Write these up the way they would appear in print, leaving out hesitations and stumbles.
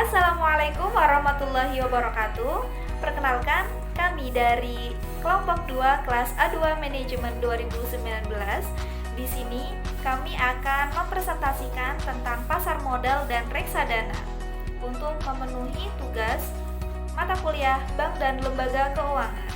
Assalamualaikum warahmatullahi wabarakatuh. Perkenalkan, kami dari kelompok 2 kelas A2 Manajemen 2019. Di sini kami akan mempresentasikan tentang pasar modal dan reksadana untuk memenuhi tugas mata kuliah bank dan lembaga keuangan.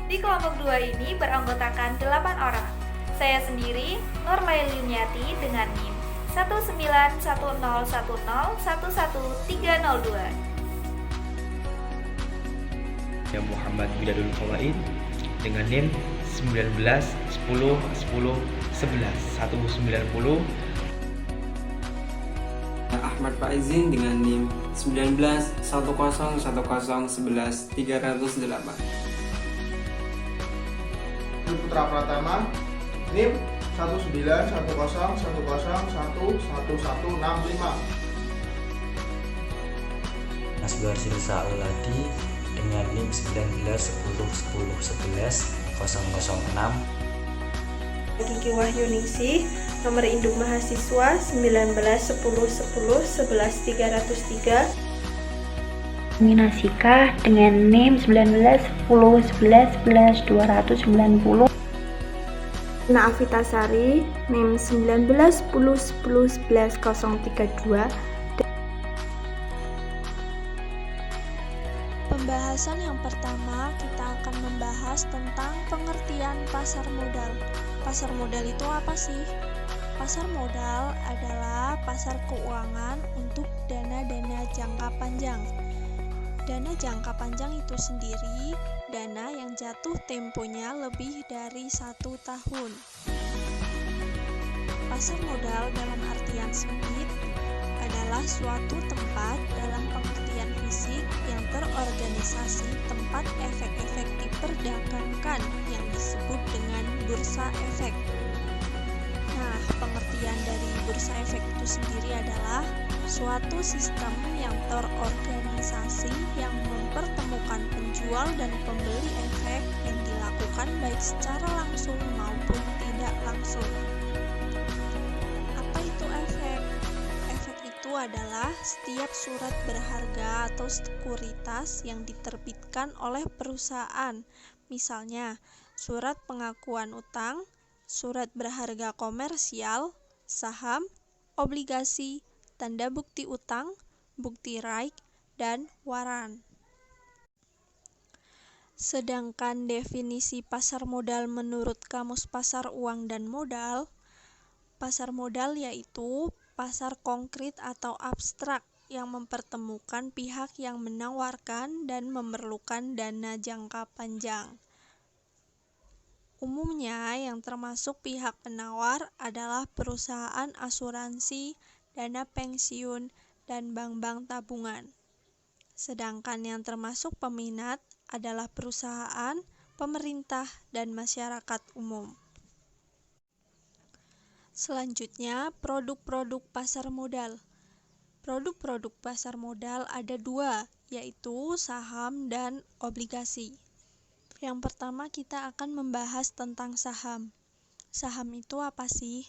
Di kelompok 2 ini beranggotakan 8 orang. Saya sendiri, Nur Laili Yuniati dengan NIM 19101011302. Saya Muhammad Widadul Fawaid dengan NIM 19101011 Ahmad Faizin dengan NIM 191010111308. Putra Pratama, NIM 19101011165. Nasbar Silsa Uladi dengan NIM 191010110006. Kiki Wahyuningsih, nomor induk mahasiswa 191011111303. Minasika dengan NIM 191011111290. Naafitasari, NIM 1910111032. Pembahasan yang pertama, kita akan membahas tentang pengertian pasar modal. Pasar modal itu apa sih? Pasar modal adalah pasar keuangan untuk dana-dana jangka panjang. Dana jangka panjang itu sendiri dana yang jatuh temponya lebih dari 1 tahun. Pasar modal dalam artian sempit adalah suatu tempat dalam pengertian fisik yang terorganisasi tempat efek-efek diperdagangkan yang disebut dengan bursa efek. Nah, pengertian dari bursa efek itu sendiri adalah suatu sistem yang terorganisasi yang mempertemukan penjual dan pembeli efek yang dilakukan baik secara langsung maupun tidak langsung. Apa itu efek? Efek itu adalah setiap surat berharga atau sekuritas yang diterbitkan oleh perusahaan, misalnya surat pengakuan utang, surat berharga komersial, saham, obligasi, tanda bukti utang, bukti raik, dan waran. Sedangkan definisi pasar modal menurut Kamus Pasar Uang dan Modal, pasar modal yaitu pasar konkret atau abstrak yang mempertemukan pihak yang menawarkan dan memerlukan dana jangka panjang. Umumnya yang termasuk pihak penawar adalah perusahaan asuransi, dana pensiun, dan bank-bank tabungan. Sedangkan yang termasuk peminat adalah perusahaan, pemerintah, dan masyarakat umum. Selanjutnya, produk-produk pasar modal. Produk-produk pasar modal ada 2, yaitu saham dan obligasi. Yang pertama kita akan membahas tentang saham. Saham itu apa sih?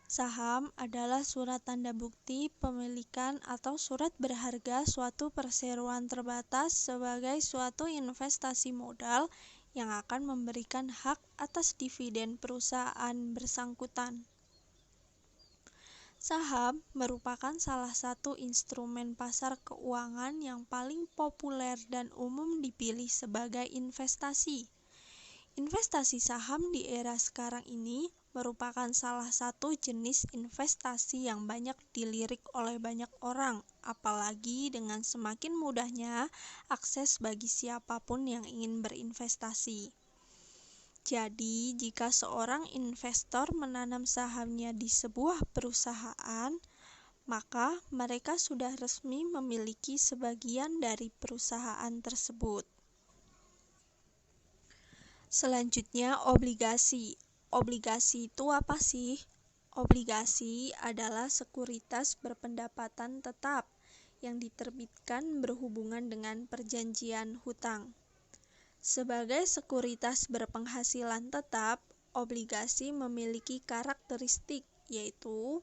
Saham adalah surat tanda bukti pemilikan atau surat berharga suatu perseroan terbatas sebagai suatu investasi modal yang akan memberikan hak atas dividen perusahaan bersangkutan. Saham merupakan salah satu instrumen pasar keuangan yang paling populer dan umum dipilih sebagai investasi. Investasi saham di era sekarang ini merupakan salah satu jenis investasi yang banyak dilirik oleh banyak orang, apalagi dengan semakin mudahnya akses bagi siapapun yang ingin berinvestasi. Jadi, jika seorang investor menanam sahamnya di sebuah perusahaan, maka mereka sudah resmi memiliki sebagian dari perusahaan tersebut. Selanjutnya, obligasi. Obligasi itu apa sih? Obligasi adalah sekuritas berpendapatan tetap yang diterbitkan berhubungan dengan perjanjian hutang. Sebagai sekuritas berpenghasilan tetap, obligasi memiliki karakteristik, yaitu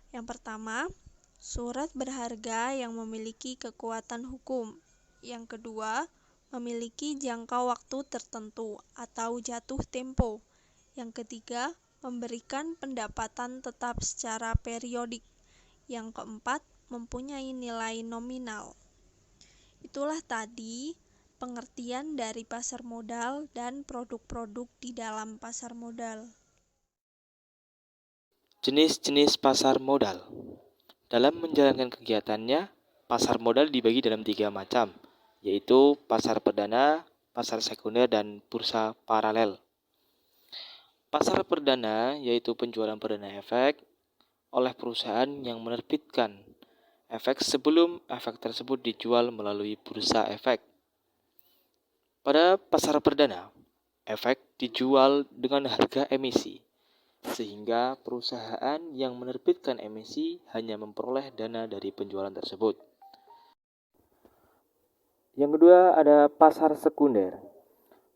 Yang pertama, surat berharga yang memiliki kekuatan hukum. Yang kedua, memiliki jangka waktu tertentu atau jatuh tempo. Yang ketiga, memberikan pendapatan tetap secara periodik. Yang keempat, mempunyai nilai nominal. Itulah tadi pengertian dari pasar modal dan produk-produk di dalam pasar modal. Jenis-jenis pasar modal. Dalam menjalankan kegiatannya, pasar modal dibagi dalam 3 macam, yaitu pasar perdana, pasar sekunder, dan bursa paralel. Pasar perdana yaitu penjualan perdana efek oleh perusahaan yang menerbitkan efek sebelum efek tersebut dijual melalui bursa efek. Pada pasar perdana, efek dijual dengan harga emisi, sehingga perusahaan yang menerbitkan emisi hanya memperoleh dana dari penjualan tersebut. Yang kedua ada pasar sekunder.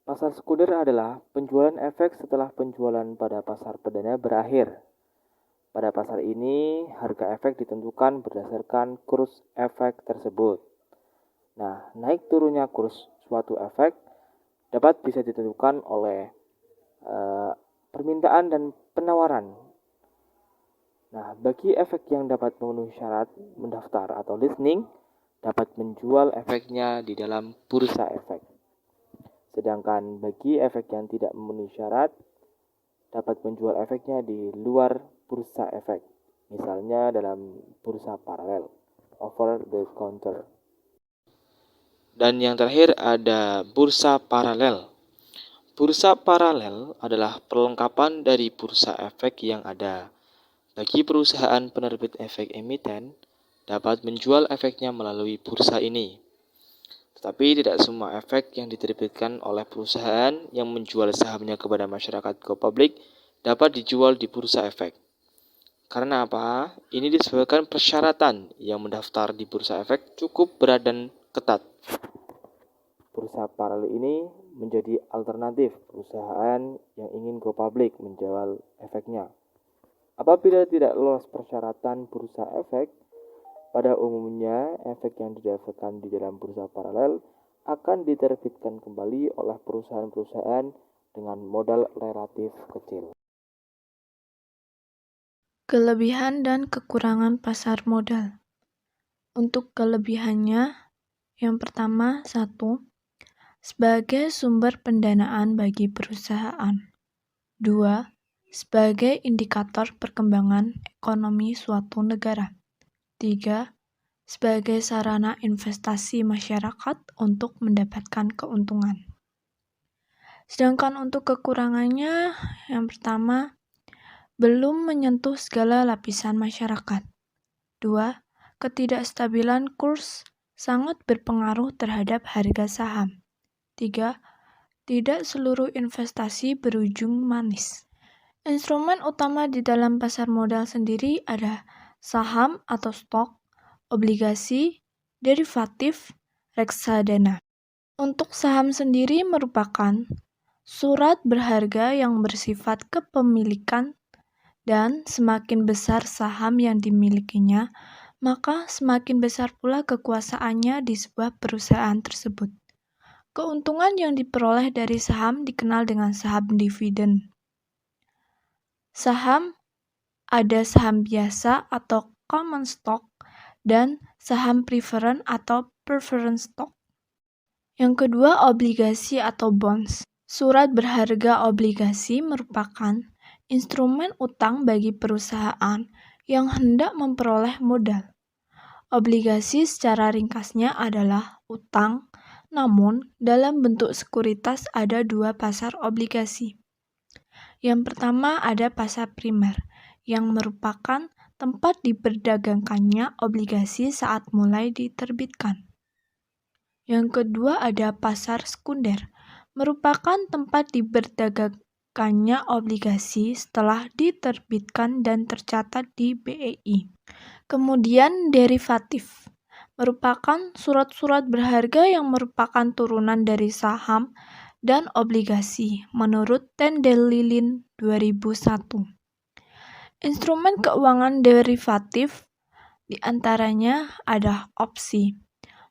Pasar sekunder adalah penjualan efek setelah penjualan pada pasar perdana berakhir. Pada pasar ini, harga efek ditentukan berdasarkan kurs efek tersebut. Nah, naik turunnya kurs suatu efek dapat bisa ditentukan oleh permintaan dan penawaran. Nah, bagi efek yang dapat memenuhi syarat mendaftar atau listing, dapat menjual efeknya di dalam bursa efek. Sedangkan bagi efek yang tidak memenuhi syarat, dapat menjual efeknya di luar bursa efek, misalnya dalam bursa paralel, over the counter. Dan yang terakhir ada bursa paralel. Bursa paralel adalah perlengkapan dari bursa efek yang ada. Bagi perusahaan penerbit efek emiten, dapat menjual efeknya melalui bursa ini. Tetapi tidak semua efek yang diterbitkan oleh perusahaan yang menjual sahamnya kepada masyarakat go public dapat dijual di bursa efek. Karena apa? Ini disebabkan persyaratan yang mendaftar di bursa efek cukup berat dan ketat. Bursa paralel ini menjadi alternatif perusahaan yang ingin go public menjual efeknya. Apabila tidak lolos persyaratan bursa efek, pada umumnya, efek yang didaftarkan di dalam bursa paralel akan diterbitkan kembali oleh perusahaan-perusahaan dengan modal relatif kecil. Kelebihan dan kekurangan pasar modal. Untuk kelebihannya, yang pertama, 1. Sebagai sumber pendanaan bagi perusahaan. 2. Sebagai indikator perkembangan ekonomi suatu negara. 3. Sebagai sarana investasi masyarakat untuk mendapatkan keuntungan. Sedangkan untuk kekurangannya, yang pertama, belum menyentuh segala lapisan masyarakat. 2. Ketidakstabilan kurs sangat berpengaruh terhadap harga saham. 3. Tidak seluruh investasi berujung manis. Instrumen utama di dalam pasar modal sendiri ada saham atau stok, obligasi, derivatif, reksadana. Untuk saham sendiri merupakan surat berharga yang bersifat kepemilikan, dan semakin besar saham yang dimilikinya, maka semakin besar pula kekuasaannya di sebuah perusahaan tersebut. Keuntungan yang diperoleh dari saham dikenal dengan saham dividen. Saham ada saham biasa atau common stock dan saham preferred atau preference stock. Yang kedua, obligasi atau bonds. Surat berharga obligasi merupakan instrumen utang bagi perusahaan yang hendak memperoleh modal. Obligasi secara ringkasnya adalah utang, namun dalam bentuk sekuritas ada 2 pasar obligasi. Yang pertama ada pasar primer, yang merupakan tempat diperdagangkannya obligasi saat mulai diterbitkan. Yang kedua ada pasar sekunder, merupakan tempat diperdagangkannya obligasi setelah diterbitkan dan tercatat di BEI. Kemudian derivatif, merupakan surat-surat berharga yang merupakan turunan dari saham dan obligasi menurut Tendelilin 2001. Instrumen keuangan derivatif diantaranya ada opsi,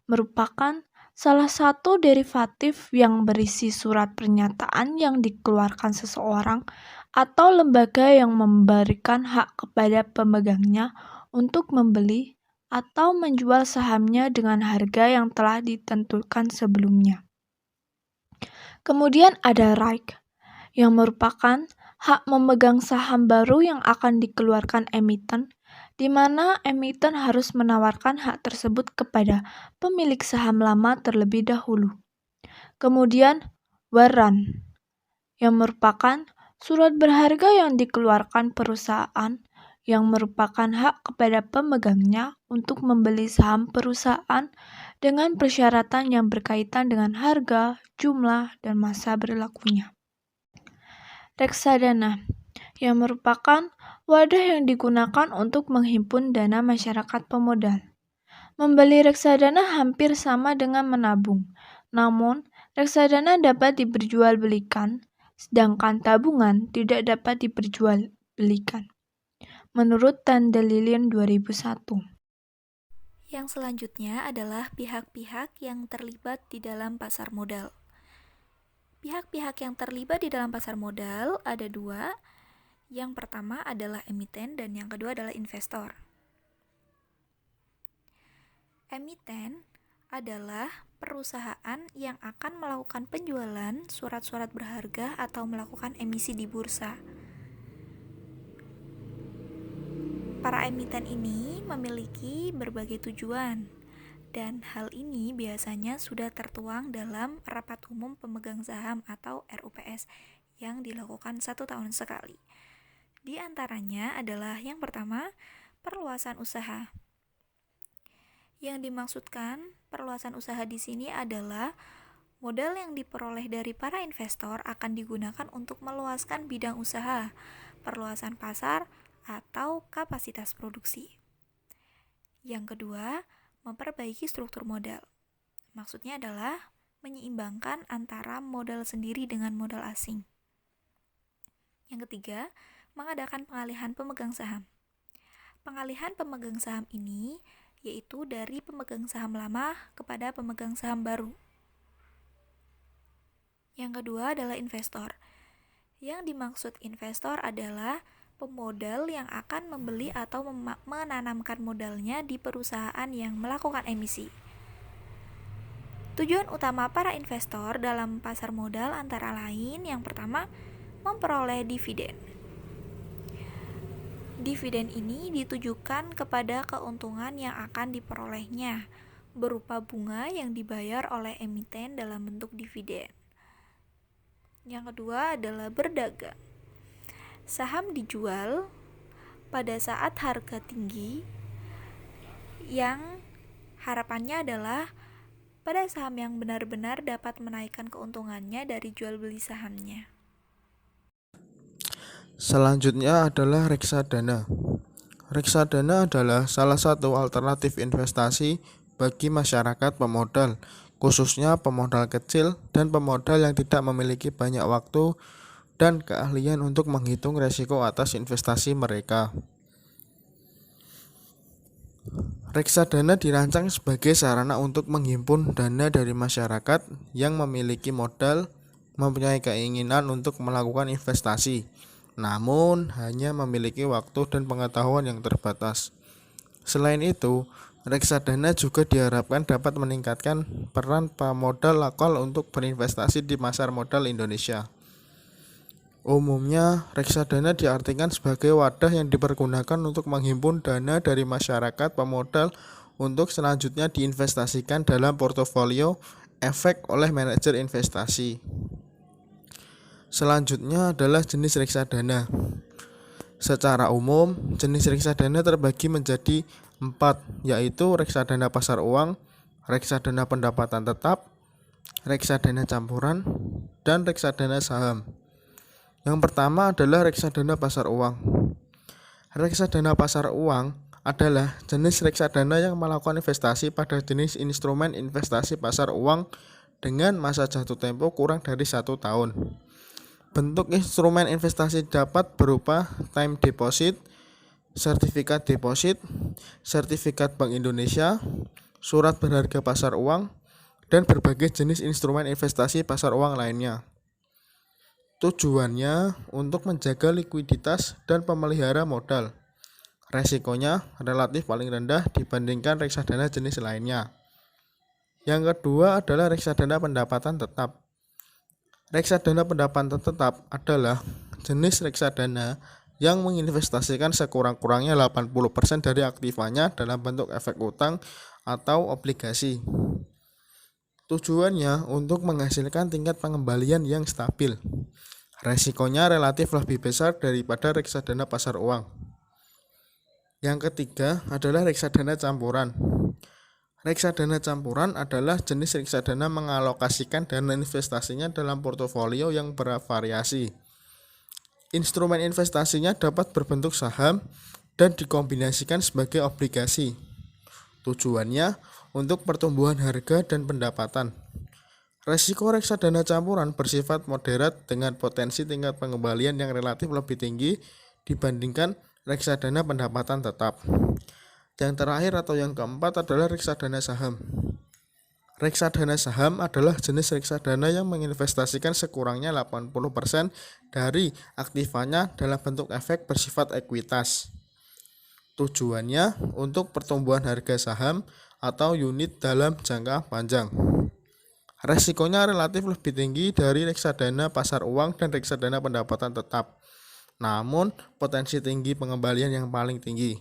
merupakan salah satu derivatif yang berisi surat pernyataan yang dikeluarkan seseorang atau lembaga yang memberikan hak kepada pemegangnya untuk membeli atau menjual sahamnya dengan harga yang telah ditentukan sebelumnya. Kemudian ada right, yang merupakan hak memegang saham baru yang akan dikeluarkan emiten, di mana emiten harus menawarkan hak tersebut kepada pemilik saham lama terlebih dahulu. Kemudian warrant, yang merupakan surat berharga yang dikeluarkan perusahaan yang merupakan hak kepada pemegangnya untuk membeli saham perusahaan dengan persyaratan yang berkaitan dengan harga, jumlah, dan masa berlakunya. Reksadana, yang merupakan wadah yang digunakan untuk menghimpun dana masyarakat pemodal. Membeli reksadana hampir sama dengan menabung, namun reksadana dapat diperjualbelikan, sedangkan tabungan tidak dapat diperjualbelikan. Menurut Tandelilin 2001. Yang selanjutnya adalah pihak-pihak yang terlibat di dalam pasar modal. Pihak-pihak yang terlibat di dalam pasar modal ada dua. Yang pertama adalah emiten dan yang kedua adalah investor. Emiten adalah perusahaan yang akan melakukan penjualan surat-surat berharga atau melakukan emisi di bursa. Para emiten ini memiliki berbagai tujuan, dan hal ini biasanya sudah tertuang dalam Rapat Umum Pemegang Saham atau RUPS yang dilakukan 1 tahun sekali. Di antaranya adalah yang pertama, perluasan usaha. Yang dimaksudkan perluasan usaha di sini adalah modal yang diperoleh dari para investor akan digunakan untuk meluaskan bidang usaha, perluasan pasar, atau kapasitas produksi. Yang kedua, memperbaiki struktur modal. Maksudnya adalah menyeimbangkan antara modal sendiri dengan modal asing. Yang ketiga, mengadakan pengalihan pemegang saham. Pengalihan pemegang saham ini yaitu dari pemegang saham lama kepada pemegang saham baru. Yang kedua adalah investor. Yang dimaksud investor adalah pemodal yang akan membeli atau menanamkan modalnya di perusahaan yang melakukan emisi. Tujuan utama para investor dalam pasar modal antara lain yang pertama, memperoleh dividen. Dividen ini ditujukan kepada keuntungan yang akan diperolehnya berupa bunga yang dibayar oleh emiten dalam bentuk dividen. Yang kedua adalah berdagang. Saham dijual pada saat harga tinggi yang harapannya adalah pada saham yang benar-benar dapat menaikkan keuntungannya dari jual beli sahamnya. Selanjutnya adalah reksadana. Reksadana adalah salah satu alternatif investasi bagi masyarakat pemodal, khususnya pemodal kecil dan pemodal yang tidak memiliki banyak waktu dan keahlian untuk menghitung risiko atas investasi mereka. Reksadana dirancang sebagai sarana untuk menghimpun dana dari masyarakat yang memiliki modal, mempunyai keinginan untuk melakukan investasi, namun hanya memiliki waktu dan pengetahuan yang terbatas. Selain itu, reksadana juga diharapkan dapat meningkatkan peran pemodal lokal untuk berinvestasi di pasar modal Indonesia. Umumnya, reksadana diartikan sebagai wadah yang dipergunakan untuk menghimpun dana dari masyarakat pemodal untuk selanjutnya diinvestasikan dalam portofolio efek oleh manajer investasi. Selanjutnya adalah jenis reksadana. Secara umum, jenis reksadana terbagi menjadi 4, yaitu reksadana pasar uang, reksadana pendapatan tetap, reksadana campuran, dan reksadana saham. Yang pertama adalah reksadana pasar uang. Reksadana pasar uang adalah jenis reksadana yang melakukan investasi pada jenis instrumen investasi pasar uang dengan masa jatuh tempo kurang dari 1 tahun. Bentuk instrumen investasi dapat berupa time deposit, sertifikat deposit, sertifikat Bank Indonesia, surat berharga pasar uang, dan berbagai jenis instrumen investasi pasar uang lainnya. Tujuannya untuk menjaga likuiditas dan pemelihara modal. Resikonya relatif paling rendah dibandingkan reksadana jenis lainnya. Yang kedua adalah reksadana pendapatan tetap. Reksadana pendapatan tetap adalah jenis reksadana yang menginvestasikan sekurang-kurangnya 80% dari aktifanya dalam bentuk efek utang atau obligasi. Tujuannya untuk menghasilkan tingkat pengembalian yang stabil. Resikonya relatif lebih besar daripada reksadana pasar uang. Yang ketiga adalah reksadana campuran. Reksadana campuran adalah jenis reksadana mengalokasikan dana investasinya dalam portofolio yang bervariasi. Instrumen investasinya dapat berbentuk saham dan dikombinasikan sebagai obligasi. Tujuannya untuk pertumbuhan harga dan pendapatan. Resiko reksadana campuran bersifat moderat dengan potensi tingkat pengembalian yang relatif lebih tinggi dibandingkan reksadana pendapatan tetap. Yang terakhir atau yang keempat adalah reksadana saham. Reksadana saham adalah jenis reksadana yang menginvestasikan sekurangnya 80% dari aktifanya dalam bentuk efek bersifat ekuitas. Tujuannya untuk pertumbuhan harga saham atau unit dalam jangka panjang. Resikonya relatif lebih tinggi dari reksadana pasar uang dan reksadana pendapatan tetap. Namun, potensi tinggi pengembalian yang paling tinggi.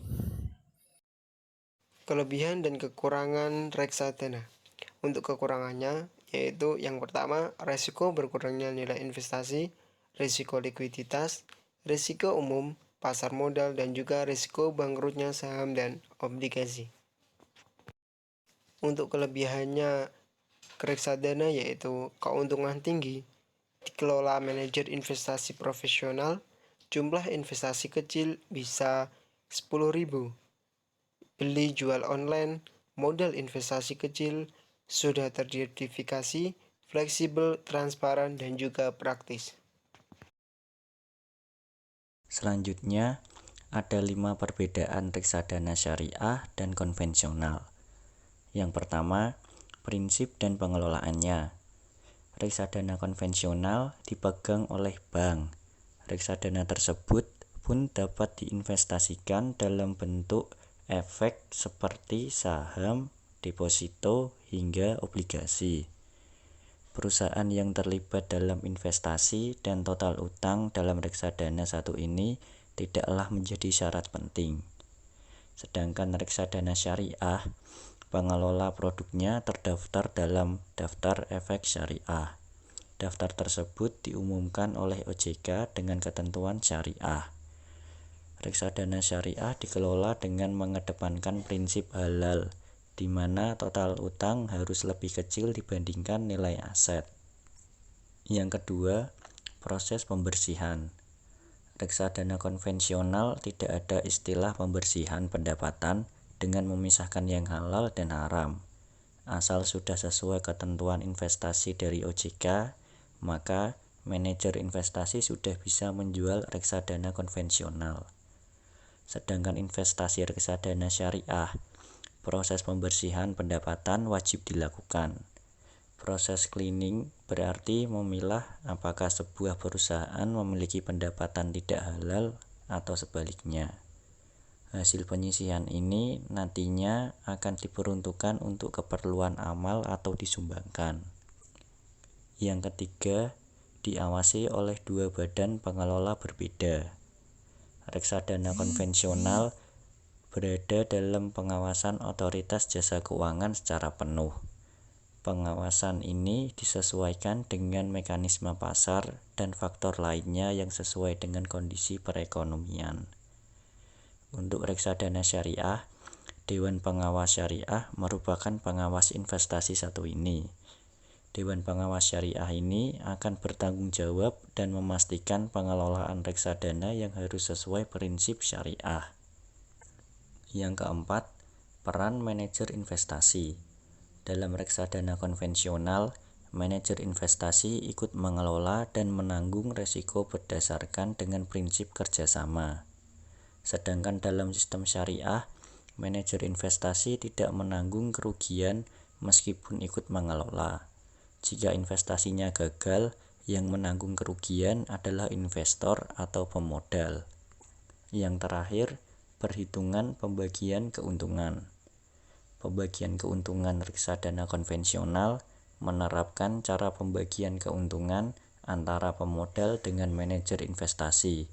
Kelebihan dan kekurangan reksadana. Untuk kekurangannya, yaitu yang pertama, resiko berkurangnya nilai investasi, risiko likuiditas, risiko umum, pasar modal, dan juga risiko bangkrutnya saham dan obligasi. Untuk kelebihannya reksadana yaitu keuntungan tinggi, dikelola manajer investasi profesional, jumlah investasi kecil bisa 10.000, beli jual online, modal investasi kecil, sudah terdiversifikasi, fleksibel, transparan, dan juga praktis. Selanjutnya, ada 5 perbedaan reksadana syariah dan konvensional. Yang pertama, prinsip dan pengelolaannya. Reksadana konvensional dipegang oleh bank. Reksadana tersebut pun dapat diinvestasikan dalam bentuk efek seperti saham, deposito, hingga obligasi. Perusahaan yang terlibat dalam investasi dan total utang dalam reksadana satu ini tidaklah menjadi syarat penting. Sedangkan reksadana syariah, pengelola produknya terdaftar dalam daftar efek syariah. Daftar tersebut diumumkan oleh OJK dengan ketentuan syariah. Reksadana syariah dikelola dengan mengedepankan prinsip halal, di mana total utang harus lebih kecil dibandingkan nilai aset. Yang kedua, proses pembersihan. Reksadana konvensional tidak ada istilah pembersihan pendapatan dengan memisahkan yang halal dan haram. Asal sudah sesuai ketentuan investasi dari OJK, maka manajer investasi sudah bisa menjual reksadana konvensional. Sedangkan investasi reksadana syariah, proses pembersihan pendapatan wajib dilakukan. Proses cleaning berarti memilah apakah sebuah perusahaan memiliki pendapatan tidak halal atau sebaliknya. Hasil penyisihan ini nantinya akan diperuntukkan untuk keperluan amal atau disumbangkan. Yang ketiga, diawasi oleh 2 badan pengelola berbeda. Reksadana konvensional berada dalam pengawasan otoritas jasa keuangan secara penuh. Pengawasan ini disesuaikan dengan mekanisme pasar dan faktor lainnya yang sesuai dengan kondisi perekonomian. Untuk reksadana syariah, Dewan Pengawas Syariah merupakan pengawas investasi satu ini. Dewan Pengawas Syariah ini akan bertanggung jawab dan memastikan pengelolaan reksadana yang harus sesuai prinsip syariah. Yang keempat, peran manajer investasi. Dalam reksadana konvensional, manajer investasi ikut mengelola dan menanggung resiko berdasarkan dengan prinsip kerjasama. Sedangkan dalam sistem syariah, manajer investasi tidak menanggung kerugian meskipun ikut mengelola. Jika investasinya gagal, yang menanggung kerugian adalah investor atau pemodal. Yang terakhir, perhitungan pembagian keuntungan. Pembagian keuntungan reksadana konvensional menerapkan cara pembagian keuntungan antara pemodal dengan manajer investasi.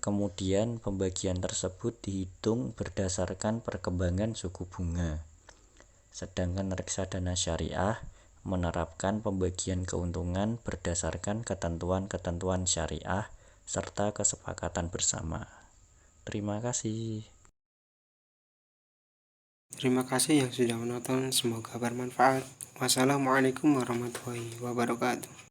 Kemudian pembagian tersebut dihitung berdasarkan perkembangan suku bunga. Sedangkan reksadana syariah menerapkan pembagian keuntungan berdasarkan ketentuan-ketentuan syariah serta kesepakatan bersama. Terima kasih. Terima kasih yang sudah menonton, semoga bermanfaat. Wassalamualaikum warahmatullahi wabarakatuh.